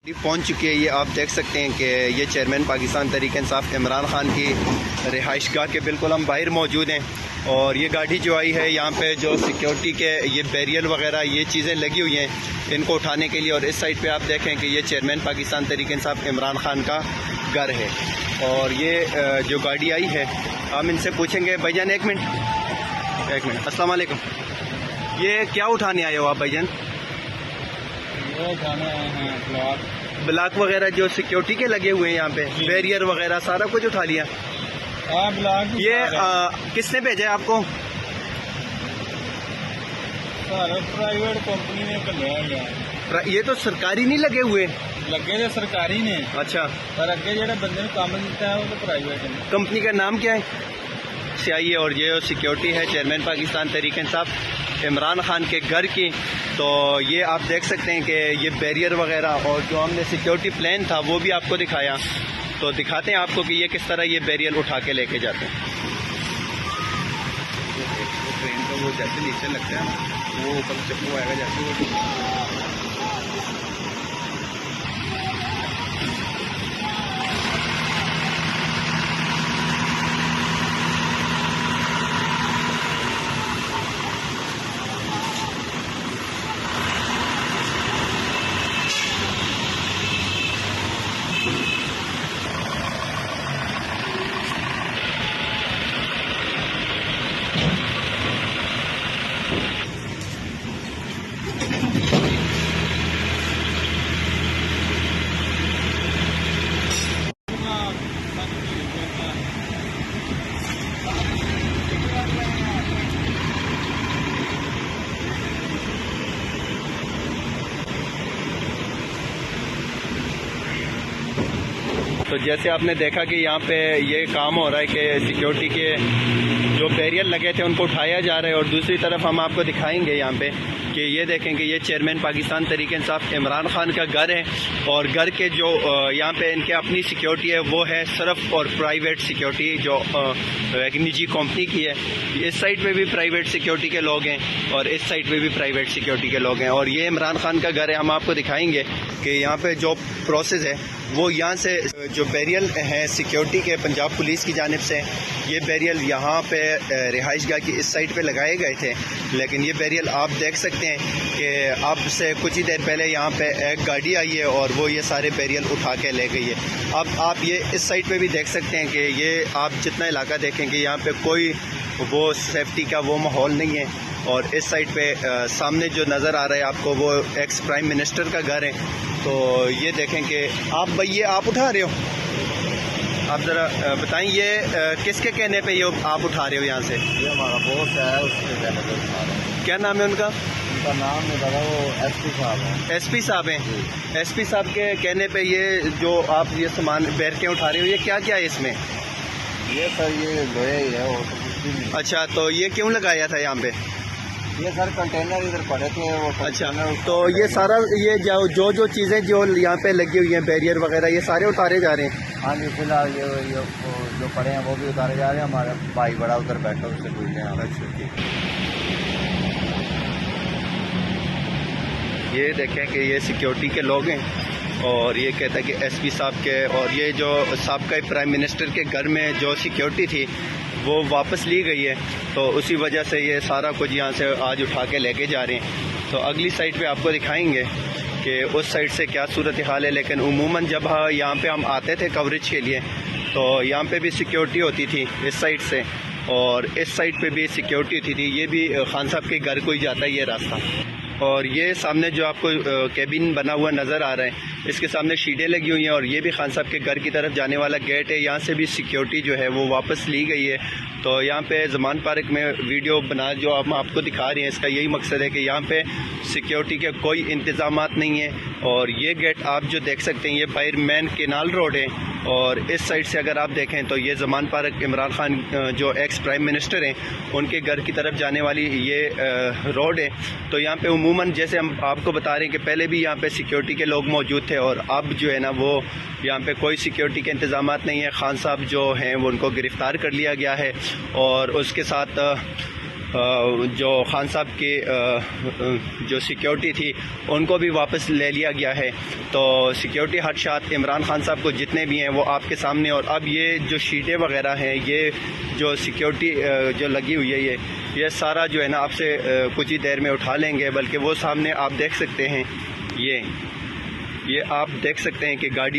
पहुंच चुकी है। ये आप देख सकते हैं कि ये चेयरमैन पाकिस्तान तहरीक इंसाफ इमरान खान की रिहाइशगाह के बिल्कुल हम बाहर मौजूद हैं। और ये गाड़ी जो आई है यहाँ पे जो सिक्योरिटी के ये बैरियर वगैरह ये चीज़ें लगी हुई हैं इनको उठाने के लिए। और इस साइड पे आप देखें कि ये चेयरमैन पाकिस्तान तहरीक इंसाफ इमरान खान का घर है। और ये जो गाड़ी आई है हम इनसे पूछेंगे। भाईजान एक मिनट अस्सलाम वालेकुम, ये क्या उठाने आए हो आप भाईजान? ब्लॉक वगैरह जो सिक्योरिटी के लगे हुए हैं यहाँ पे, बैरियर वगैरह सारा कुछ उठा लिया। ब्लॉक ये किसने भेजा है आपको? प्राइवेट कंपनी ने कलिया। ये तो सरकारी नहीं लगे हुए? लगे तो सरकारी ने। अच्छा, पर अगे जो बंदे ने काम दिता है वो तो प्राइवेट है। कंपनी का नाम क्या है? CIA। और ये सिक्योरिटी है चेयरमैन पाकिस्तान तहरीक इंसाफ इमरान खान के घर की। तो ये आप देख सकते हैं कि ये बैरियर वगैरह और जो हमने सिक्योरिटी प्लान था वो भी आपको दिखाया। तो दिखाते हैं आपको कि ये किस तरह ये बैरियर उठा के लेके जाते हैं। ट्रेन का वो जैसे नीचे लगता है वो ऊपर से वो आएगा जैसे वो। तो जैसे आपने देखा कि यहाँ पे ये काम हो रहा है कि सिक्योरिटी के जो बैरियर लगे थे उनको उठाया जा रहा है। और दूसरी तरफ हम आपको दिखाएंगे यहाँ पे कि ये देखें कि ये चेयरमैन पाकिस्तान तहरीक इंसाफ इमरान खान का घर है। और घर के जो यहाँ पे इनके अपनी सिक्योरिटी है वो है सिर्फ और प्राइवेट सिक्योरिटी जो एक निजी कंपनी की है। इस साइड पे भी प्राइवेट सिक्योरिटी के लोग हैं और इस साइड पे भी प्राइवेट सिक्योरिटी के लोग हैं। और ये इमरान खान का घर है। हम आपको दिखाएंगे कि यहाँ पे जो प्रोसेस है वो यहाँ से जो बैरियल हैं सिक्योरिटी के पंजाब पुलिस की जानिब से, ये बैरियल यहाँ पे रिहाइशगाह की इस साइड पे लगाए गए थे। लेकिन ये बैरियल आप देख सकते हैं कि अब से कुछ ही देर पहले यहाँ पे एक गाड़ी आई है और वो ये सारे बैरियल उठा के ले गई है। अब आप ये इस साइड पे भी देख सकते हैं कि ये आप जितना इलाका देखेंगे यहाँ पे कोई वो सेफ्टी का वो माहौल नहीं है। और इस साइड पे सामने जो नज़र आ रहा है आपको वो एक्स प्राइम मिनिस्टर का घर है। तो ये देखें कि आप भाई ये आप उठा रहे हो, आप ज़रा बताएं ये किसके कहने पे ये आप उठा रहे हो यहाँ से? ये हमारा बॉस है, उसके कहने पे उठा रहे हैं। क्या नाम है उनका? उनका नाम नहीं पता, वो SP साहब हैं। SP साहब हैं। SP साहब के कहने पे ये जो आप ये सामान बैर के उठा रहे हो, ये क्या क्या है इसमें? ये सर ये लोहे ही है, वो तो कुछ भी नहीं। अच्छा, तो ये क्यों लगाया था यहाँ पे? ये सर कंटेनर इधर पड़े थे वो। अच्छा, तो ये सारा ये जो चीज़ें जो यहाँ पे लगी हुई हैं बैरियर वगैरह ये सारे उतारे जा रहे हैं? हाँ जी, फिलहाल ये जो पड़े हैं वो भी उतारे जा रहे हैं। हमारा भाई बड़ा उधर बैठा उससे पूछते हैं। अच्छा ठीक। ये देखें कि ये सिक्योरिटी के लोग हैं और ये कहता है कि SP साहब के और ये जो साबका प्राइम मिनिस्टर के घर में जो सिक्योरिटी थी वो वापस ली गई है। तो उसी वजह से ये सारा कुछ यहाँ से आज उठा के लेके जा रहे हैं। तो अगली साइड पे आपको दिखाएंगे कि उस साइड से क्या सूरत हाल है। लेकिन उमूमन जब यहाँ पे हम आते थे कवरेज के लिए तो यहाँ पे भी सिक्योरिटी होती थी इस साइड से और इस साइड पे भी सिक्योरिटी होती थी। ये भी खान साहब के घर को ही जाता है ये रास्ता। और ये सामने जो आपको कैबिन बना हुआ नज़र आ रहा है इसके सामने शीटें लगी हुई हैं और ये भी खान साहब के घर की तरफ जाने वाला गेट है। यहाँ से भी सिक्योरिटी जो है वो वापस ली गई है। तो यहाँ पे ज़मान पार्क में वीडियो बना जो हम आपको दिखा रहे हैं इसका यही मकसद है कि यहाँ पे सिक्योरिटी के कोई इंतज़ामात नहीं है। और ये गेट आप जो देख सकते हैं ये बाहर मेन केनाल रोड है और इस साइड से अगर आप देखें तो ये ज़मान पार्क इमरान खान जो एक्स प्राइम मिनिस्टर हैं उनके घर की तरफ जाने वाली ये रोड है। तो यहाँ पे उमूमन जैसे हम आपको बता रहे हैं कि पहले भी यहाँ पे सिक्योरिटी के लोग मौजूद थे और अब जो है ना वो यहाँ पे कोई सिक्योरिटी के इंतज़ामात नहीं है। खान साहब जो हैं वो उनको गिरफ़्तार कर लिया गया है और उसके साथ जो खान साहब की जो सिक्योरिटी थी उनको भी वापस ले लिया गया है। तो सिक्योरिटी हदशात इमरान खान साहब को जितने भी हैं वो आपके सामने, और अब ये जो शीटें वगैरह हैं, ये जो सिक्योरिटी जो लगी हुई है, ये सारा जो है ना आपसे कुछ ही देर में उठा लेंगे। बल्कि वो सामने आप देख सकते हैं, ये आप देख सकते हैं कि गाड़ी